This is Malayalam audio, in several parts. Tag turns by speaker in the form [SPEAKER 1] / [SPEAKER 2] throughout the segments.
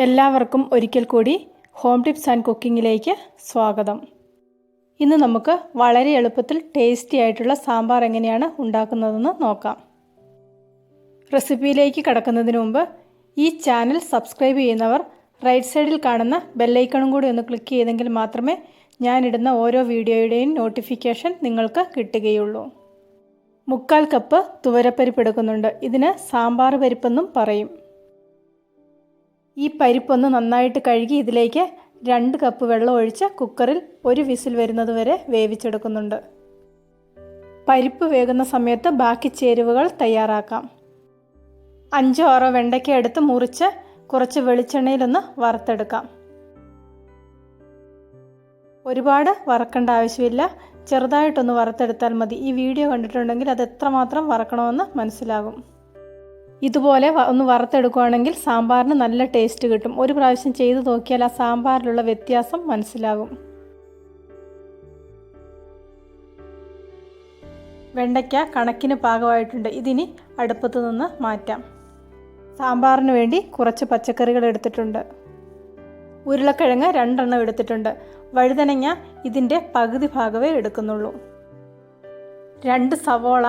[SPEAKER 1] എല്ലാവർക്കും ഒരിക്കൽ കൂടി ഹോം ടിപ്സ് ആൻഡ് കുക്കിങ്ങിലേക്ക് സ്വാഗതം. ഇന്ന് നമുക്ക് വളരെ എളുപ്പത്തിൽ ടേസ്റ്റി ആയിട്ടുള്ള സാമ്പാർ എങ്ങനെയാണ് ഉണ്ടാക്കുന്നതെന്ന് നോക്കാം. റെസിപ്പിയിലേക്ക് കടക്കുന്നതിന് മുമ്പ് ഈ ചാനൽ സബ്സ്ക്രൈബ് ചെയ്യുന്നവർ റൈറ്റ് സൈഡിൽ കാണുന്ന ബെല്ലൈക്കണും കൂടി ഒന്ന് ക്ലിക്ക് ചെയ്തെങ്കിൽ മാത്രമേ ഞാനിടുന്ന ഓരോ വീഡിയോയുടെയും നോട്ടിഫിക്കേഷൻ നിങ്ങൾക്ക് കിട്ടുകയുള്ളൂ. 3/4 കപ്പ് തുവരപ്പരിപ്പ് എടുക്കുന്നുണ്ട്. ഇതിന് സാമ്പാർ പരിപ്പെന്നും പറയും. ഈ പരിപ്പൊന്ന് നന്നായിട്ട് കഴുകി ഇതിലേക്ക് 2 കപ്പ് വെള്ളം ഒഴിച്ച് കുക്കറിൽ 1 വിസിൽ വരുന്നത് വരെ വേവിച്ചെടുക്കുന്നുണ്ട്. പരിപ്പ് വേകുന്ന സമയത്ത് ബാക്കി ചേരുവകൾ തയ്യാറാക്കാം. 5-6 വെണ്ടയ്ക്ക എടുത്ത് മുറിച്ച് കുറച്ച് വെളിച്ചെണ്ണയിലൊന്ന് വറുത്തെടുക്കാം. ഒരുപാട് വറക്കേണ്ട ആവശ്യമില്ല, ചെറുതായിട്ടൊന്ന് വറുത്തെടുത്താൽ മതി. ഈ വീഡിയോ കണ്ടിട്ടുണ്ടെങ്കിൽ അത് എത്രമാത്രം വറക്കണമെന്ന് മനസ്സിലാകും. ഇതുപോലെ ഒന്ന് വറുത്തെടുക്കുകയാണെങ്കിൽ സാമ്പാറിന് നല്ല ടേസ്റ്റ് കിട്ടും. ഒരു പ്രാവശ്യം ചെയ്ത് നോക്കിയാൽ ആ സാമ്പാറിലുള്ള വ്യത്യാസം മനസ്സിലാകും. വെണ്ടയ്ക്ക കണക്കിന് പാകമായിട്ടുണ്ട്. ഇതിനി അടുപ്പത്ത് നിന്ന് മാറ്റാം. സാമ്പാറിന് വേണ്ടി കുറച്ച് പച്ചക്കറികൾ എടുത്തിട്ടുണ്ട്. ഉരുളക്കിഴങ്ങ് 2 എണ്ണം എടുത്തിട്ടുണ്ട്. വഴുതനങ്ങ ഇതിൻ്റെ പകുതി ഭാഗമേ എടുക്കുന്നുള്ളൂ. 2 സവോള,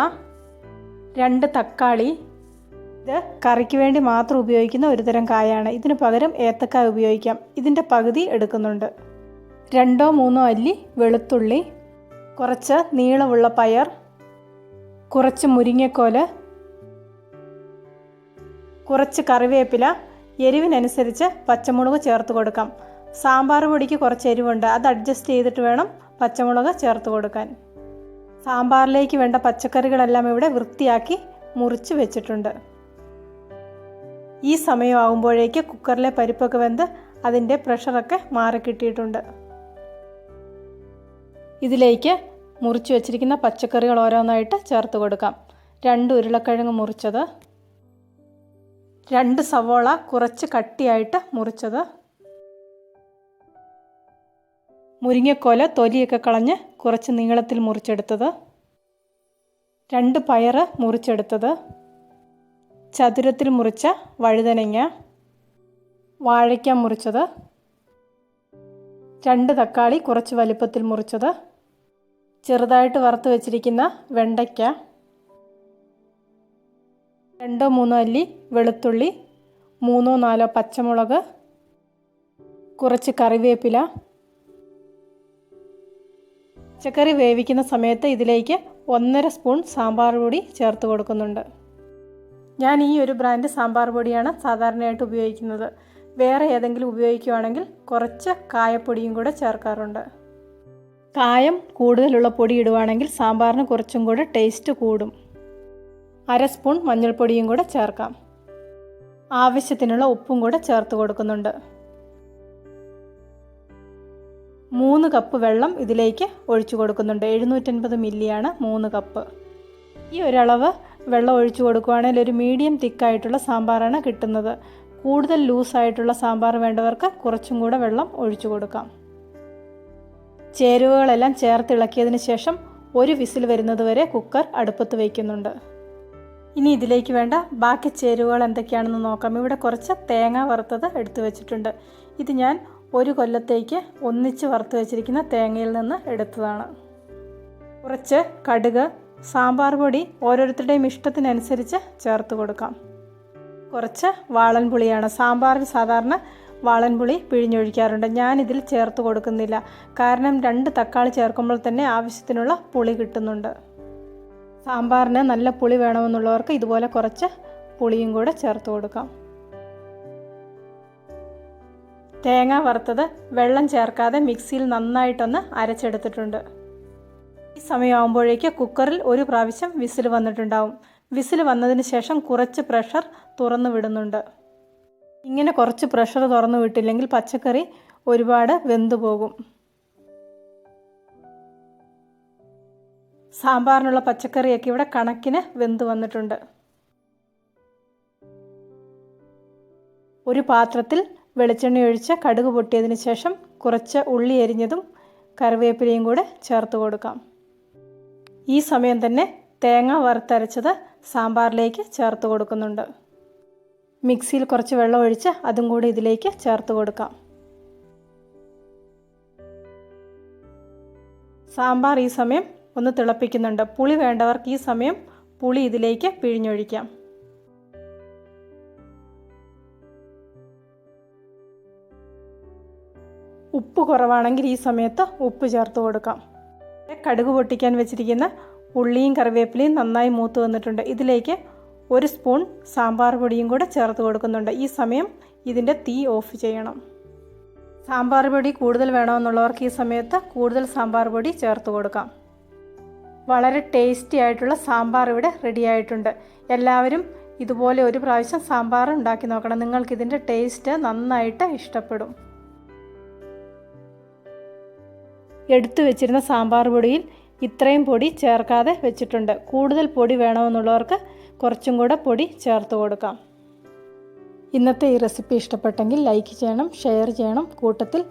[SPEAKER 1] 2 തക്കാളി. ഇത് കറിക്ക് വേണ്ടി മാത്രം ഉപയോഗിക്കുന്ന ഒരു തരം കായാണ്. ഇതിന് പകരം ഏത്തക്കായ ഉപയോഗിക്കാം. ഇതിൻ്റെ പകുതി എടുക്കുന്നുണ്ട്. 2-3 അല്ലി വെളുത്തുള്ളി, കുറച്ച് നീളമുള്ള പയർ, കുറച്ച് മുരിങ്ങക്കോല്, കുറച്ച് കറിവേപ്പില. എരിവിനനുസരിച്ച് പച്ചമുളക് ചേർത്ത് കൊടുക്കാം. സാമ്പാർ പൊടിക്ക് കുറച്ച് എരിവുണ്ട്, അത് അഡ്ജസ്റ്റ് ചെയ്തിട്ട് വേണം പച്ചമുളക് ചേർത്ത് കൊടുക്കാൻ. സാമ്പാറിലേക്ക് വേണ്ട പച്ചക്കറികളെല്ലാം ഇവിടെ വൃത്തിയാക്കി മുറിച്ച് വെച്ചിട്ടുണ്ട്. ഈ സമയമാകുമ്പോഴേക്ക് കുക്കറിലെ പരിപ്പൊക്കെ വെന്ത് അതിൻ്റെ പ്രഷറൊക്കെ മാറിക്കിട്ടിയിട്ടുണ്ട്. ഇതിലേക്ക് മുറിച്ച് വെച്ചിരിക്കുന്ന പച്ചക്കറികൾ ഓരോന്നായിട്ട് ചേർത്ത് കൊടുക്കാം. 2 ഉരുളക്കിഴങ്ങ് മുറിച്ചത്, 2 സവോള കുറച്ച് കട്ടിയായിട്ട് മുറിച്ചത്, മുരിങ്ങക്കോല് തൊലിയൊക്കെ കളഞ്ഞ് കുറച്ച് നീളത്തിൽ മുറിച്ചെടുത്തത്, 2 പയറ് മുറിച്ചെടുത്തത്, ചതുരത്തിൽ മുറിച്ച വഴുതനങ്ങ, വാഴയ്ക്ക മുറിച്ചത്, 2 തക്കാളി കുറച്ച് വലുപ്പത്തിൽ മുറിച്ചത്, ചെറുതായിട്ട് വറുത്ത് വെച്ചിരിക്കുന്ന വെണ്ടയ്ക്ക, 2-3 അല്ലി വെളുത്തുള്ളി, 3-4 പച്ചമുളക്, കുറച്ച് കറിവേപ്പില. പച്ചക്കറി വേവിക്കുന്ന സമയത്ത് ഇതിലേക്ക് 1.5 സ്പൂൺ സാമ്പാർ പൊടി ചേർത്ത് കൊടുക്കുന്നുണ്ട്. ഞാൻ ഈ ഒരു ബ്രാൻഡ് സാമ്പാർ പൊടിയാണ് സാധാരണയായിട്ട് ഉപയോഗിക്കുന്നത്. വേറെ ഏതെങ്കിലും ഉപയോഗിക്കുകയാണെങ്കിൽ കുറച്ച് കായപ്പൊടിയും കൂടെ ചേർക്കാറുണ്ട്. കായം കൂടുതലുള്ള പൊടി ഇടുവാണെങ്കിൽ സാമ്പാറിന് കുറച്ചും കൂടെ ടേസ്റ്റ് കൂടും. 1/2 സ്പൂൺ മഞ്ഞൾപ്പൊടിയും കൂടെ ചേർക്കാം. ആവശ്യത്തിനുള്ള ഉപ്പും കൂടെ ചേർത്ത് കൊടുക്കുന്നുണ്ട്. 3 കപ്പ് വെള്ളം ഇതിലേക്ക് ഒഴിച്ചു കൊടുക്കുന്നുണ്ട്. 750 മില്ലിയാണ് 3 കപ്പ്. ഈ ഒരളവ് വെള്ളം ഒഴിച്ചു കൊടുക്കുകയാണെങ്കിൽ ഒരു മീഡിയം തിക്കായിട്ടുള്ള സാമ്പാറാണ് കിട്ടുന്നത്. കൂടുതൽ ലൂസായിട്ടുള്ള സാമ്പാർ വേണ്ടവർക്ക് കുറച്ചും കൂടെ വെള്ളം ഒഴിച്ചു കൊടുക്കാം. ചേരുവകളെല്ലാം ചേർത്തിളക്കിയതിന് ശേഷം 1 വിസിൽ വരുന്നത് വരെ കുക്കർ അടുപ്പത്ത് വയ്ക്കുന്നുണ്ട്. ഇനി ഇതിലേക്ക് വേണ്ട ബാക്കി ചേരുവകൾ എന്തൊക്കെയാണെന്ന് നോക്കാം. ഇവിടെ കുറച്ച് തേങ്ങ വറുത്തത് എടുത്തു വെച്ചിട്ടുണ്ട്. ഇത് ഞാൻ 1 കൊല്ലത്തേക്ക് ഒന്നിച്ച് വറുത്ത് വെച്ചിരിക്കുന്ന തേങ്ങയിൽ നിന്ന് എടുത്തതാണ്. കുറച്ച് കടുക്. സാമ്പാർ പൊടി ഓരോരുത്തരുടെയും ഇഷ്ടത്തിനനുസരിച്ച് ചേർത്ത് കൊടുക്കാം. കുറച്ച് വാളൻപുളിയാണ്. സാമ്പാറിൽ സാധാരണ വാളൻപുളി പിഴിഞ്ഞൊഴിക്കാറുണ്ട്. ഞാനിതിൽ ചേർത്ത് കൊടുക്കുന്നില്ല, കാരണം 2 തക്കാളി ചേർക്കുമ്പോൾ തന്നെ ആവശ്യത്തിനുള്ള പുളി കിട്ടുന്നുണ്ട്. സാമ്പാറിന് നല്ല പുളി വേണമെന്നുള്ളവർക്ക് ഇതുപോലെ കുറച്ച് പുളിയും കൂടെ ചേർത്ത് കൊടുക്കാം. തേങ്ങ വറുത്തത് വെള്ളം ചേർക്കാതെ മിക്സിയിൽ നന്നായിട്ടൊന്ന് അരച്ചെടുത്തിട്ടുണ്ട്. ഈ സമയമാകുമ്പോഴേക്ക് കുക്കറിൽ 1 പ്രാവശ്യം വിസിൽ വന്നിട്ടുണ്ടാവും. വിസിൽ വന്നതിന് ശേഷം കുറച്ച് പ്രഷർ തുറന്നു വിടുന്നുണ്ട്. ഇങ്ങനെ കുറച്ച് പ്രഷർ തുറന്നു വിട്ടില്ലെങ്കിൽ പച്ചക്കറി ഒരുപാട് വെന്തു പോകും. സാമ്പാറിനുള്ള പച്ചക്കറിയൊക്കെ ഇവിടെ കണക്കിന് വെന്ത് വന്നിട്ടുണ്ട്. ഒരു പാത്രത്തിൽ വെളിച്ചെണ്ണ ഒഴിച്ച് കടുക് പൊട്ടിയതിന് ശേഷം കുറച്ച് ഉള്ളി അരിഞ്ഞതും കറിവേപ്പിലയും കൂടെ ചേർത്ത് കൊടുക്കാം. ഈ സമയം തന്നെ തേങ്ങ വറുത്തരച്ചത് സാമ്പാറിലേക്ക് ചേർത്ത് കൊടുക്കുന്നുണ്ട്. മിക്സിയിൽ കുറച്ച് വെള്ളം ഒഴിച്ച് അതും കൂടി ഇതിലേക്ക് ചേർത്ത് കൊടുക്കാം. സാമ്പാർ ഈ സമയം ഒന്ന് തിളപ്പിക്കുന്നുണ്ട്. പുളി വേണ്ടവർക്ക് ഈ സമയം പുളി ഇതിലേക്ക് പിഴിഞ്ഞൊഴിക്കാം. ഉപ്പ് കുറവാണെങ്കിൽ ഈ സമയത്ത് ഉപ്പ് ചേർത്ത് കൊടുക്കാം. കടുക് പൊട്ടിക്കാൻ വെച്ചിരിക്കുന്ന ഉള്ളിയും കറിവേപ്പിലയും നന്നായി മൂത്ത് വന്നിട്ടുണ്ട്. ഇതിലേക്ക് 1 സ്പൂൺ സാമ്പാർ പൊടിയും കൂടെ ചേർത്ത് കൊടുക്കുന്നുണ്ട്. ഈ സമയം ഇതിൻ്റെ തീ ഓഫ് ചെയ്യണം. സാമ്പാർ പൊടി കൂടുതൽ വേണമെന്നുള്ളവർക്ക് ഈ സമയത്ത് കൂടുതൽ സാമ്പാർ പൊടി ചേർത്ത് കൊടുക്കാം. വളരെ ടേസ്റ്റി ആയിട്ടുള്ള സാമ്പാർ ഇവിടെ റെഡി ആയിട്ടുണ്ട്. എല്ലാവരും ഇതുപോലെ ഒരു പ്രാവശ്യം സാമ്പാർ ഉണ്ടാക്കി നോക്കണം. നിങ്ങൾക്കിതിൻ്റെ ടേസ്റ്റ് നന്നായിട്ട് ഇഷ്ടപ്പെടും. എടുത്തു വെച്ചിരുന്ന സാമ്പാർ പൊടിയിൽ ഇത്രയും പൊടി ചേർക്കാതെ വെച്ചിട്ടുണ്ട്. കൂടുതൽ പൊടി വേണമെന്നുള്ളവർക്ക് കുറച്ചും കൂടെ പൊടി ചേർത്ത് കൊടുക്കാം. ഇന്നത്തെ ഈ റെസിപ്പി ഇഷ്ടപ്പെട്ടെങ്കിൽ ലൈക്ക് ചെയ്യണം, ഷെയർ ചെയ്യണം. കൂട്ടത്തിൽ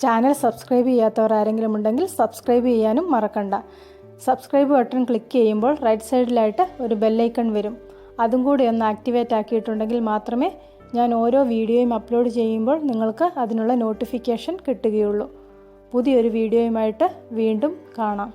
[SPEAKER 1] ചാനൽ സബ്സ്ക്രൈബ് ചെയ്യാത്തവർ ആരെങ്കിലും ഉണ്ടെങ്കിൽ സബ്സ്ക്രൈബ് ചെയ്യാനും മറക്കണ്ട. സബ്സ്ക്രൈബ് ബട്ടൺ ക്ലിക്ക് ചെയ്യുമ്പോൾ റൈറ്റ് സൈഡിലായിട്ട് ഒരു ബെല്ലൈക്കൺ വരും. അതും കൂടി ഒന്ന് ആക്ടിവേറ്റ് ആക്കിയിട്ടുണ്ടെങ്കിൽ മാത്രമേ ഞാൻ ഓരോ വീഡിയോയും അപ്ലോഡ് ചെയ്യുമ്പോൾ നിങ്ങൾക്ക് അതിനുള്ള നോട്ടിഫിക്കേഷൻ കിട്ടുകയുള്ളൂ. പുതിയൊരു വീഡിയോയുമായിട്ട് വീണ്ടും കാണാം.